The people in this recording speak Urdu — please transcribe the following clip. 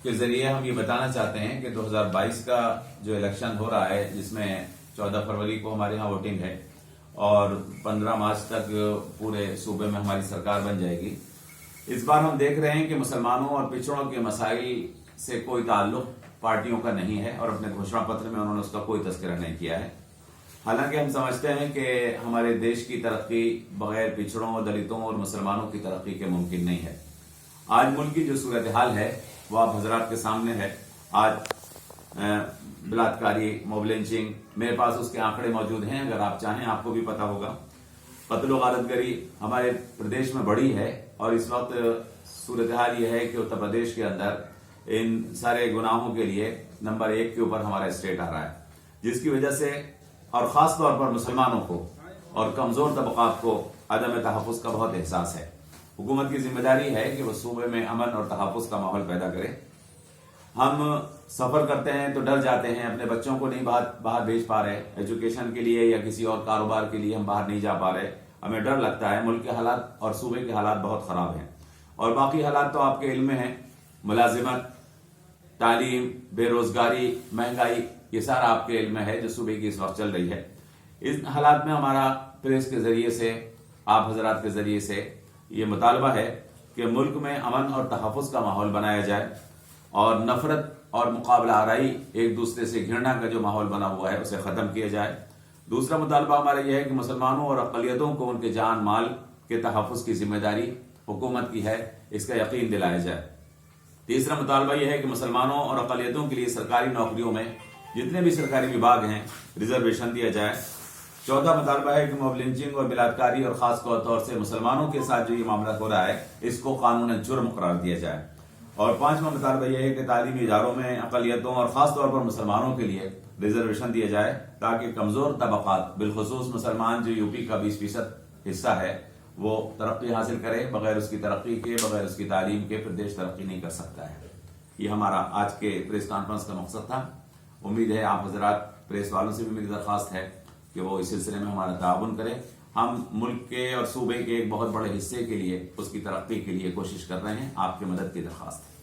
کے ذریعے ہم یہ بتانا چاہتے ہیں کہ 2022 کا جو الیکشن ہو رہا ہے، جس میں 14 فروری کو ہمارے ہاں ووٹنگ ہے اور 15 مارچ تک پورے صوبے میں ہماری سرکار بن جائے گی، اس بار ہم دیکھ رہے ہیں کہ مسلمانوں اور پچھڑوں کے مسائل سے کوئی تعلق پارٹیوں کا نہیں ہے اور اپنے گھوشنا پتر میں انہوں نے اس کا کوئی تذکرہ نہیں کیا ہے۔ حالانکہ ہم سمجھتے ہیں کہ ہمارے دیش کی ترقی بغیر پچھڑوں، دلتوں اور مسلمانوں کی ترقی کے ممکن نہیں ہے۔ آج ملک کی جو صورتحال ہے وہ آپ حضرات کے سامنے ہے۔ آج بلاکاری، موب لنچنگ، میرے پاس اس کے آنکڑے موجود ہیں، اگر آپ چاہیں آپ کو بھی پتا ہوگا۔ قتل و غارت گری ہمارے پردیش میں بڑی ہے اور اس وقت صورتحال یہ ہے کہ اتر پردیش کے اندر ان سارے گناہوں کے لیے نمبر 1 کے اوپر ہمارا اسٹیٹ آ رہا ہے، جس کی وجہ سے اور خاص طور پر مسلمانوں کو اور کمزور طبقات کو عدم تحفظ کا بہت احساس ہے۔ حکومت کی ذمہ داری ہے کہ وہ صوبے میں امن اور تحفظ کا ماحول پیدا کرے۔ ہم سفر کرتے ہیں تو ڈر جاتے ہیں، اپنے بچوں کو نہیں باہر بھیج پا رہے، ایجوکیشن کے لیے یا کسی اور کاروبار کے لیے ہم باہر نہیں جا پا رہے، ہمیں ڈر لگتا ہے۔ ملک کے حالات اور صوبے کے حالات بہت خراب ہیں اور باقی حالات تو آپ کے علم میں ہیں۔ ملازمت، تعلیم، بے روزگاری، مہنگائی، یہ سارا آپ کے علم میں ہے جو صوبے کی اس وقت چل رہی ہے۔ اس حالات میں ہمارا پریس کے ذریعے سے، آپ حضرات کے ذریعے سے یہ مطالبہ ہے کہ ملک میں امن اور تحفظ کا ماحول بنایا جائے اور نفرت اور مقابلہ آرائی، ایک دوسرے سے گھرنا کا جو ماحول بنا ہوا ہے اسے ختم کیا جائے۔ دوسرا مطالبہ ہمارا یہ ہے کہ مسلمانوں اور اقلیتوں کو ان کے جان مال کے تحفظ کی ذمہ داری حکومت کی ہے، اس کا یقین دلایا جائے۔ تیسرا مطالبہ یہ ہے کہ مسلمانوں اور اقلیتوں کے لیے سرکاری نوکریوں میں جتنے بھی سرکاری وبھاگ ہیں ریزرویشن دیا جائے۔ چوتھا مطالبہ ہے کہ موب لنچنگ اور بلاکاری اور خاص طور سے مسلمانوں کے ساتھ جو یہ معاملہ ہو رہا ہے اس کو قانون جرم قرار دیا جائے۔ اور پانچواں مطالبہ یہ ہے کہ تعلیمی اداروں میں اقلیتوں اور خاص طور پر مسلمانوں کے لیے ریزرویشن دیا جائے تاکہ کمزور طبقات، بالخصوص مسلمان جو یو پی کا 20% حصہ ہے، وہ ترقی حاصل کرے۔ بغیر اس کی ترقی کے، بغیر اس کی تعلیم کے پردیش ترقی نہیں کر سکتا ہے۔ یہ ہمارا آج کے پریس کانفرنس کا مقصد تھا۔ امید ہے آپ حضرات پریس والوں سے بھی میری درخواست ہے کہ وہ اس سلسلے میں ہمارا تعاون کریں۔ ہم ملک کے اور صوبے کے ایک بہت بڑے حصے کے لیے، اس کی ترقی کے لیے کوشش کر رہے ہیں، آپ کی مدد کی درخواست ہے۔